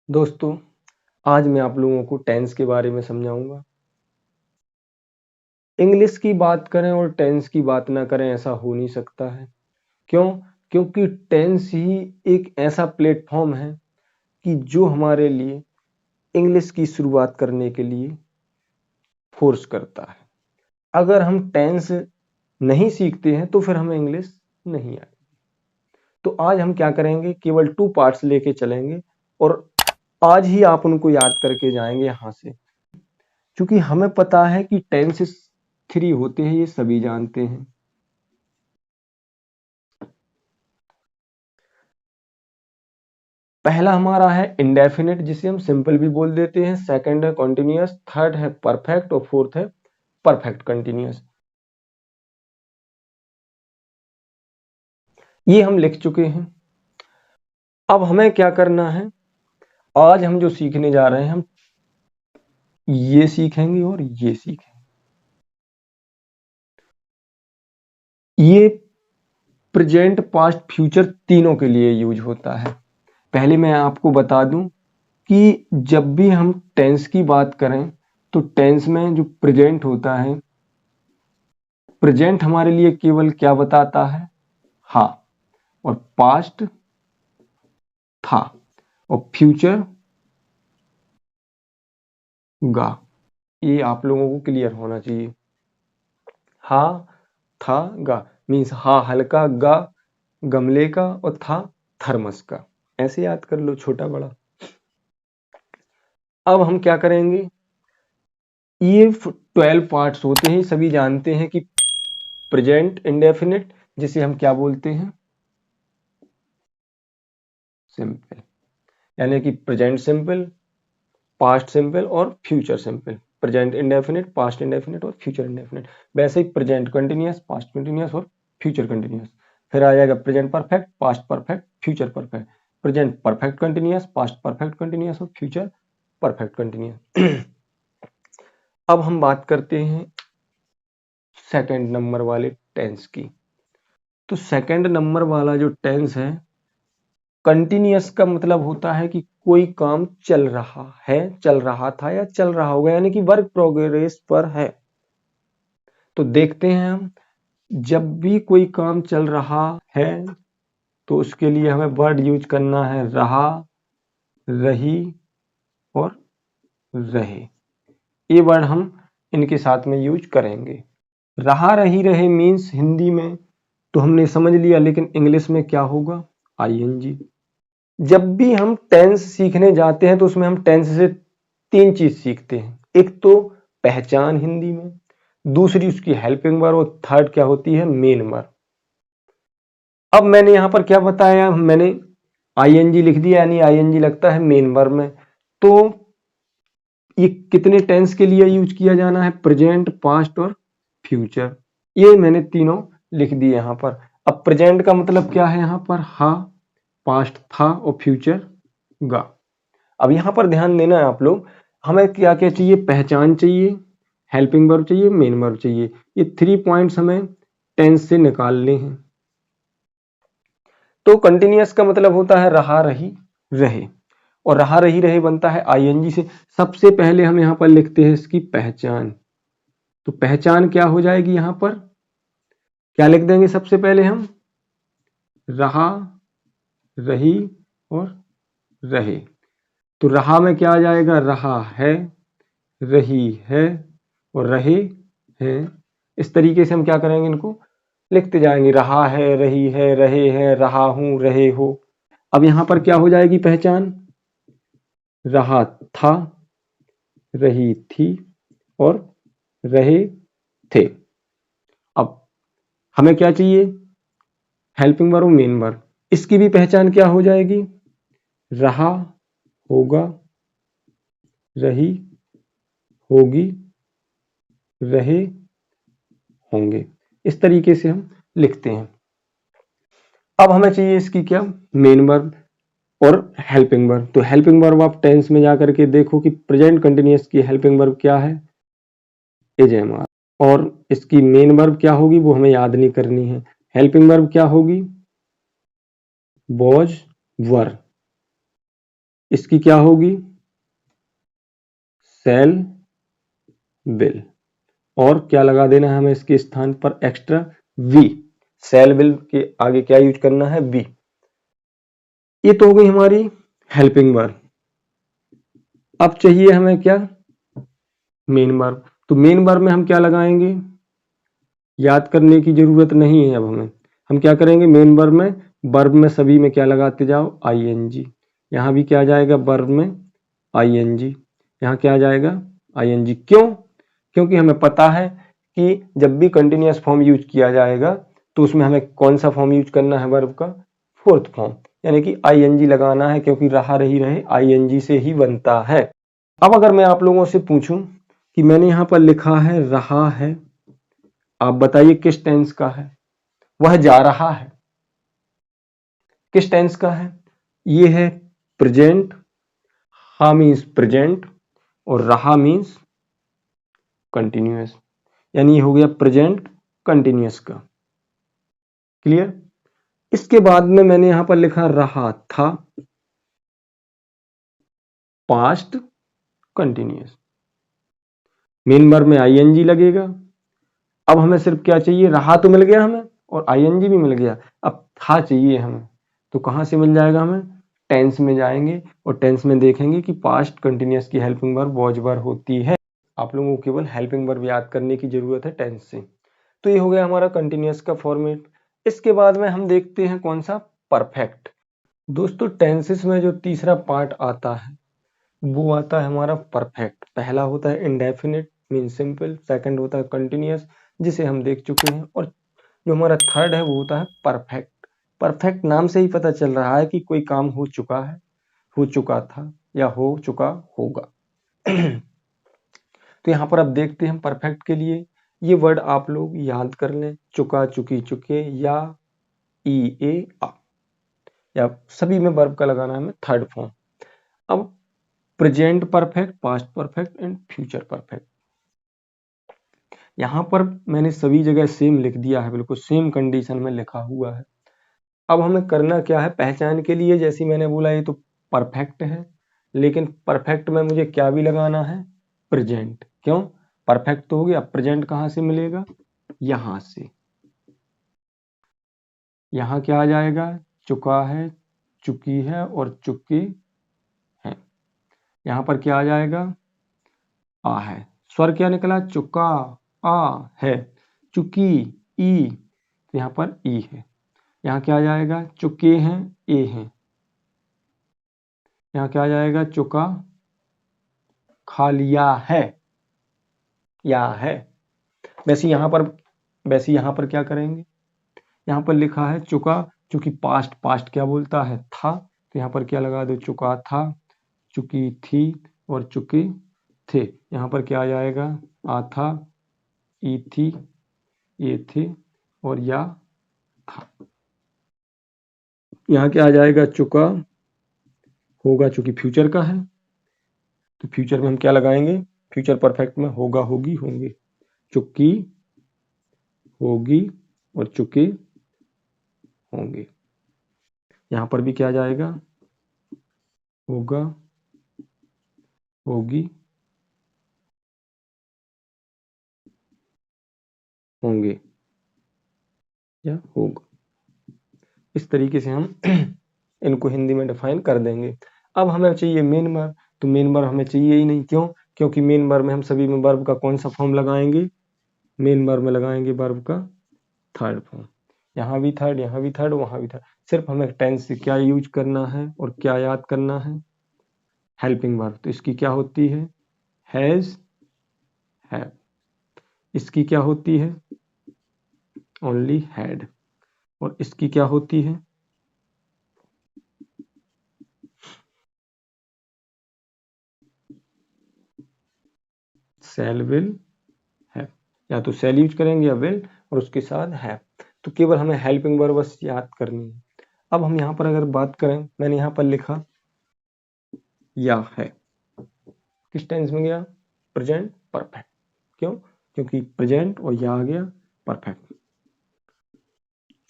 दोस्तों, आज मैं आप लोगों को टेंस के बारे में समझाऊंगा। इंग्लिश की बात करें और टेंस की बात ना करें ऐसा हो नहीं सकता है। क्यों? क्योंकि टेंस ही एक ऐसा प्लेटफॉर्म है कि जो हमारे लिए इंग्लिश की शुरुआत करने के लिए फोर्स करता है। अगर हम टेंस नहीं सीखते हैं तो फिर हमें इंग्लिश नहीं आएगी। तो आज हम क्या करेंगे, केवल 2 पार्ट्स लेके चलेंगे और आज ही आप उनको याद करके जाएंगे यहां से, क्योंकि हमें पता है कि टेंसेस 3 होते हैं, ये सभी जानते हैं। पहला हमारा है इंडेफिनिट, जिसे हम सिंपल भी बोल देते हैं। सेकंड है कॉन्टिन्यूअस, थर्ड है परफेक्ट और फोर्थ है परफेक्ट कंटिन्यूअस। ये हम लिख चुके हैं। अब हमें क्या करना है, आज हम जो सीखने जा रहे हैं हम ये सीखेंगे और ये सीखेंगे। ये प्रेजेंट, पास्ट, फ्यूचर तीनों के लिए यूज होता है। पहले मैं आपको बता दूं कि जब भी हम टेंस की बात करें तो टेंस में जो प्रेजेंट होता है, प्रेजेंट हमारे लिए केवल क्या बताता है, हाँ, और पास्ट था और फ्यूचर गा। ये आप लोगों को क्लियर होना चाहिए। हा था गा मीन्स हा हल्का, गा गमले का और था थर्मस का। ऐसे याद कर लो, छोटा बड़ा। अब हम क्या करेंगे, ये 12 पार्ट्स होते हैं, सभी जानते हैं कि प्रेजेंट इंडेफिनिट जिसे हम क्या बोलते हैं, सिंपल, यानी कि प्रेजेंट सिंपल, पास्ट सिंपल और future simple. Present indefinite, past indefinite और फ्यूचर इंडेफिनिट। वैसे ही प्रेजेंट कंटिन्यूअस, पास्ट कंटिन्यूअस और फ्यूचर कंटिन्यूअस। फिर आ जाएगा present perfect, past perfect, future perfect. Present perfect continuous, past perfect continuous और future perfect continuous. अब हम बात करते हैं सेकंड नंबर वाले टेंस की। तो सेकंड नंबर वाला जो टेंस है, कंटिन्यूअस का मतलब होता है कि कोई काम चल रहा है, चल रहा था या चल रहा होगा, यानी कि वर्क प्रोग्रेस पर है। तो देखते हैं हम, जब भी कोई काम चल रहा है तो उसके लिए हमें वर्ड यूज करना है रहा, रही और रहे। ये वर्ड हम इनके साथ में यूज करेंगे। रहा रही रहे मीन्स हिंदी में तो हमने समझ लिया, लेकिन इंग्लिश में क्या होगा, आईएनजी। जब भी हम टेंस सीखने जाते हैं तो उसमें हम टेंस से 3 चीज सीखते हैं। एक तो पहचान हिंदी में, दूसरी उसकी हेल्पिंग वर्ब और थर्ड क्या होती है, मेन वर्ब। अब मैंने यहां पर क्या बताया, मैंने आईएनजी लिख दिया, यानी आईएनजी लगता है मेन वर्ब में। तो ये कितने टेंस के लिए यूज किया जाना है, प्रेजेंट, पास्ट और फ्यूचर। ये मैंने तीनों लिख दिए यहां पर। अब प्रेजेंट का मतलब क्या है, यहां पर हा, पास्ट था और फ्यूचर गा। अब यहां पर ध्यान देना है आप लोग, हमें क्या क्या चाहिए, पहचान चाहिए, हेल्पिंग वर्ब चाहिए, मेन वर्ब चाहिए। ये 3 पॉइंट्स हमें टेंस से निकालने हैं। तो कंटिन्यूअस का मतलब होता है रहा रही रहे, और रहा रही रहे बनता है आईएनजी से। सबसे पहले हम यहां पर लिखते हैं इसकी पहचान। तो पहचान क्या हो जाएगी, यहां पर क्या लिख देंगे, सबसे पहले हम रहा, रही और रहे। तो रहा में क्या आ जाएगा, रहा है, रही है और रहे हैं। इस तरीके से हम क्या करेंगे, इनको लिखते जाएंगे, रहा है, रही है, रहे हैं, रहा हूं, रहे हो। अब यहां पर क्या हो जाएगी पहचान, रहा था, रही थी और रहे थे। अब हमें क्या चाहिए, हेल्पिंग वर्ब, मेन वर्ब। इसकी भी पहचान क्या हो जाएगी, रहा होगा, रही होगी, रहे होंगे। इस तरीके से हम लिखते हैं। अब हमें चाहिए इसकी क्या, मेन वर्ब और हेल्पिंग वर्ब। तो हेल्पिंग वर्ब आप टेंस में जाकर के देखो कि प्रेजेंट कंटिन्यूअस की हेल्पिंग वर्ब क्या है, इज एम आर। और इसकी मेन वर्ब क्या होगी वो हमें याद नहीं करनी है। हेल्पिंग वर्ब क्या होगी, वॉज वर। इसकी क्या होगी, शैल विल, और क्या लगा देना है हमें इसके स्थान पर एक्स्ट्रा, वी। शैल विल के आगे क्या यूज करना है, वी। ये तो हो गई हमारी हेल्पिंग वर्ब। अब चाहिए हमें क्या, मेन वर्ब। तो मेन वर्ब में हम क्या लगाएंगे, याद करने की जरूरत नहीं है अब हमें। हम क्या करेंगे, मेन वर्ब में, वर्ब में सभी में क्या लगाते जाओ, आईएनजी। यहां भी क्या आ जाएगा, वर्ब में आईएनजी, यहां क्या आ जाएगा, आईएनजी। क्यों, क्योंकि हमें पता है कि जब भी कंटिन्यूअस फॉर्म यूज किया जाएगा तो उसमें हमें कौन सा फॉर्म यूज करना है, वर्ब का फोर्थ फॉर्म, यानी कि आईएनजी लगाना है, क्योंकि रहा रही रहे आईएनजी से ही बनता है। अब अगर मैं आप लोगों से पूछूं कि मैंने यहां पर लिखा है रहा है, आप बताइए किस टेंस का है, वह जा रहा है किस टेंस का है, ये है प्रेजेंट, हा मीन्स प्रेजेंट और रहा मीन्स कंटिन्यूअस, यानी ये हो गया प्रेजेंट कंटिन्यूअस का। क्लियर। इसके बाद में मैंने यहां पर लिखा रहा था, पास्ट कंटिन्यूअस, मेन वर्ब में आईएनजी लगेगा। अब हमें सिर्फ क्या चाहिए, रहा तो मिल गया हमें और आईएनजी भी मिल गया, अब था चाहिए हमें। तो कहां से मिल जाएगा हमें, टेंस में जाएंगे और टेंस में देखेंगे कि पास्ट कंटिन्यूअस की हेल्पिंग वर्ब वॉज वर्ब होती है। आप लोगों को केवल हेल्पिंग वर्ब याद करने की जरूरत है टेंस से। तो ये हो गया हमारा कंटिन्यूअस का फॉर्मेट। इसके बाद में हम देखते हैं कौन सा, परफेक्ट। दोस्तों टेंसेस में जो तीसरा पार्ट आता है वो आता है हमारा परफेक्ट। पहला होता है इंडेफिनिट मीन सिंपल, सेकंड होता है कंटिन्यूअस जिसे हम देख चुके हैं, और जो हमारा थर्ड है वो होता है परफेक्ट। परफेक्ट नाम से ही पता चल रहा है कि कोई काम हो चुका है, हो चुका था या हो चुका होगा। तो यहाँ पर अब देखते हैं परफेक्ट के लिए ये वर्ड आप लोग याद कर लें, चुका, चुकी, चुके, या, ई, ए, आ, या सभी में वर्ब का लगाना है हमें थर्ड फॉर्म। अब present perfect, past perfect and future perfect, यहां पर मैंने सभी जगह सेम लिख दिया है, बिल्कुल सेम कंडीशन में लिखा हुआ है। अब हमें करना क्या है, पहचान के लिए जैसे मैंने बोला ये तो परफेक्ट है, लेकिन परफेक्ट में मुझे क्या भी लगाना है, प्रेजेंट। क्यों, परफेक्ट तो हो गया, प्रेजेंट कहां से मिलेगा, यहां से। यहां क्या आ जाएगा, चुका है, चुकी है और चुके हैं। यहां पर क्या आ जाएगा, आ है, स्वर क्या निकला, चुका, आ है, चुकी, ई, तो यहां पर ई है। यहां क्या आ जाएगा, चुके हैं, ए हैं। यहां क्या आ जाएगा, चुका, खा लिया है, या है। वैसे यहां पर क्या करेंगे, यहां पर लिखा है चुका, चूंकि पास्ट, पास्ट क्या बोलता है, था, तो यहां पर क्या लगा दो, चुका था, चुकी थी और चुके थे। यहां पर क्या आ जाएगा, आ था, ई थी, ये थे और या था। यहां क्या आ जाएगा, चुका होगा, चूंकि फ्यूचर का है तो फ्यूचर में हम क्या लगाएंगे, फ्यूचर परफेक्ट में होगा, होगी, होंगे, चुकी, होगी और चुके होंगे। यहां पर भी क्या जाएगा, होगा, होगी, होंगे या होगा। इस तरीके से हम इनको हिंदी में डिफाइन कर देंगे। अब हमें चाहिए मेन वर्ब, तो मेन वर्ब हमें चाहिए ही नहीं। क्यों, क्योंकि मेन वर्ब में हम सभी में वर्ब का कौन सा फॉर्म लगाएंगे, मेन वर्ब में लगाएंगे वर्ब का थर्ड फॉर्म। यहाँ भी थर्ड, यहाँ भी थर्ड, वहां भी थर्ड। सिर्फ हमें टेंस से क्या यूज करना है और क्या याद करना है, हेल्पिंग वर्ब। तो इसकी क्या होती है, हैज, हैव। इसकी क्या होती है, ओनली हैड। और इसकी क्या होती है, शैल, विल, हैव। या तो शैल यूज करेंगे या विल और उसके साथ हैव। तो केवल हमें हेल्पिंग वर्ब बस याद करनी है। अब हम यहाँ पर अगर बात करें, मैंने यहाँ पर लिखा या है, किस टेंस में गया, प्रेजेंट परफेक्ट। क्यों, क्योंकि प्रेजेंट और या आ गया परफेक्ट।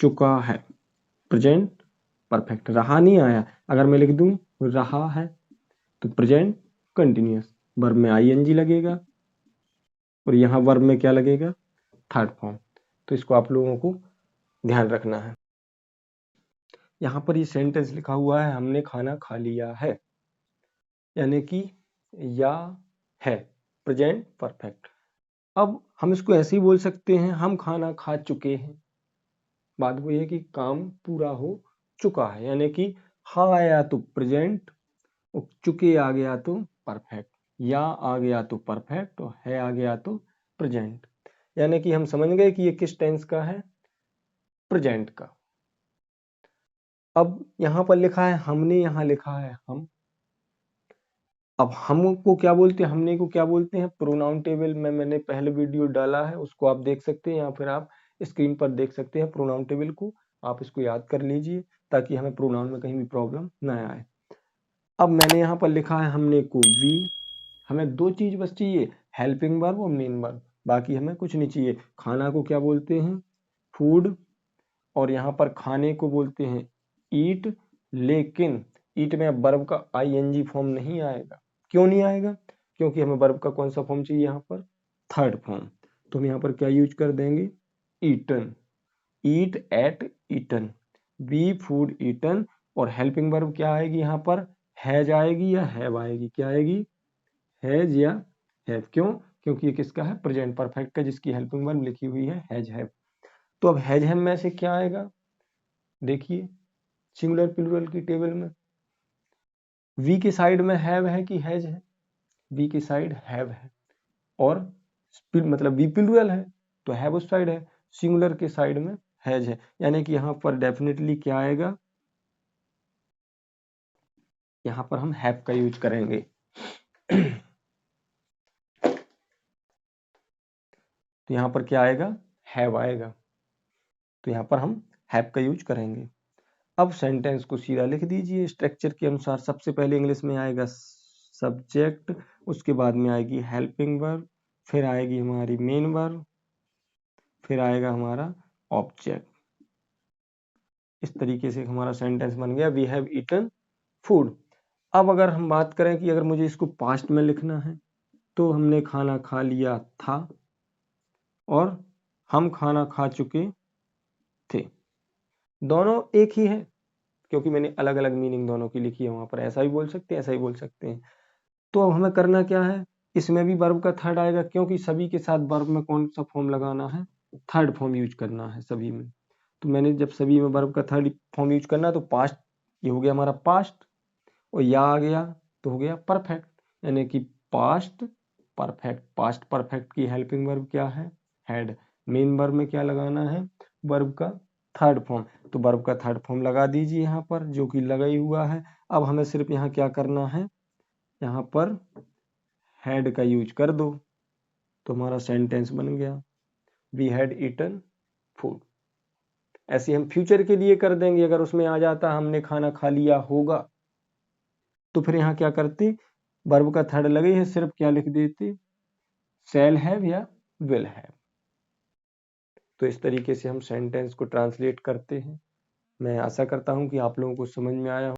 चुका है, प्रेजेंट परफेक्ट। रहा नहीं आया, अगर मैं लिख दूं रहा है तो प्रेजेंट कंटिन्यूअस, वर्ब में आईएनजी लगेगा और यहाँ वर्ब में क्या लगेगा, थर्ड फॉर्म। तो इसको आप लोगों को ध्यान रखना है। यहाँ पर ये सेंटेंस लिखा हुआ है हमने खाना खा लिया है, यानी कि या है, प्रेजेंट परफेक्ट। अब हम इसको ऐसे ही बोल सकते हैं हम खाना खा चुके हैं। बात वही है कि काम पूरा हो चुका है, यानी कि हाँ आया तो प्रेजेंट और चुके आ गया तो परफेक्ट, या आ गया तो परफेक्ट और है आ गया तो प्रेजेंट। यानी कि हम समझ गए कि ये किस टेंस का है, प्रेजेंट का। अब यहाँ पर लिखा है हमने, यहाँ लिखा है हम। अब हम को क्या बोलते हैं, हमने को क्या बोलते हैं, प्रोनाउन टेबल में मैंने पहले वीडियो डाला है, उसको आप देख सकते हैं या फिर आप स्क्रीन पर देख सकते हैं प्रोनाउन टेबल को। आप इसको याद कर लीजिए ताकि हमें प्रोनाउन में कहीं भी प्रॉब्लम ना आए। अब मैंने यहाँ पर लिखा है हमने को वी। हमें दो चीज बस चाहिए, हेल्पिंग वर्ब और मेन वर्ब, बाकी हमें कुछ नहीं चाहिए। खाना को क्या बोलते हैं, फूड, और यहाँ पर खाने को बोलते हैं ईट। लेकिन ईट में वर्ब का आईएनजी फॉर्म नहीं आएगा। क्यों नहीं आएगा, क्योंकि हमें वर्ब का कौन सा फॉर्म चाहिए, यहाँ पर थर्ड फॉर्म। तो हम यहाँ पर क्या यूज कर देंगे, eaten, eat ate eaten, be food eaten. और हेल्पिंग वर्ब क्या आएगी यहाँ पर, हैज आएगी या हैव आएगी, क्या आएगी, हैज या हैव। क्यों, क्योंकि ये किसका है, प्रेजेंट परफेक्ट का, जिसकी हेल्पिंग वर्ब लिखी हुई है हैज हैव। तो अब हैज हैव में से क्या आएगा, देखिए सिंगुलर प्लूरल की टेबल में वी के साइड में हैव है कि हैज है, वी की साइड हैव है, और मतलब वी प्लूरल है तो हैव उस साइड है, सिंगुलर के साइड में हैज है। यानी कि यहाँ पर डेफिनेटली क्या आएगा, यहाँ पर हम हैव का यूज करेंगे। तो यहाँ पर क्या आएगा, हैव आएगा, तो यहाँ पर हम हैव का यूज करेंगे। अब सेंटेंस को सीधा लिख दीजिए स्ट्रक्चर के अनुसार। सबसे पहले इंग्लिश में आएगा सब्जेक्ट, उसके बाद में आएगी हेल्पिंग वर्ब, फिर आएगी हमारी मेन वर्ब, फिर आएगा हमारा ऑब्जेक्ट। इस तरीके से हमारा सेंटेंस बन गया, वी हैव ईटन फूड। अब अगर हम बात करें कि अगर मुझे इसको पास्ट में लिखना है, तो हमने खाना खा लिया था और हम खाना खा चुके थे। दोनों एक ही है, क्योंकि मैंने अलग अलग मीनिंग दोनों की लिखी है वहां पर। ऐसा भी बोल सकते हैं, ऐसा ही बोल सकते हैं। तो अब हमें करना क्या है, इसमें भी वर्ब का थर्ड आएगा, क्योंकि सभी के साथ वर्ब में कौन सा फॉर्म लगाना है, थर्ड फॉर्म यूज करना है सभी में। तो मैंने जब सभी में वर्ब का थर्ड फॉर्म यूज करना, तो पास्ट, ये हो गया हमारा पास्ट, और या आ गया तो हो गया परफेक्ट, यानी कि पास्ट परफेक्ट। पास्ट परफेक्ट की हेल्पिंग वर्ब क्या है, हैड। मेन वर्ब में क्या लगाना है, वर्ब का थर्ड फॉर्म। तो वर्ब का थर्ड फॉर्म लगा दीजिए यहाँ पर, जो कि लगा ही हुआ है। अब हमें सिर्फ यहाँ क्या करना है, यहाँ पर हैड का यूज कर दो, तो हमारा सेंटेंस बन गया, वी हैड ईटन फूड। ऐसे हम फ्यूचर के लिए कर देंगे। अगर उसमें आ जाता हमने खाना खा लिया होगा, तो फिर यहाँ क्या करते, वर्ब का थर्ड लगे है, सिर्फ क्या लिख देते, शैल हैव या विल हैव। तो इस तरीके से हम सेंटेंस को ट्रांसलेट करते हैं। मैं आशा करता हूं कि आप लोगों को समझ में आया हो।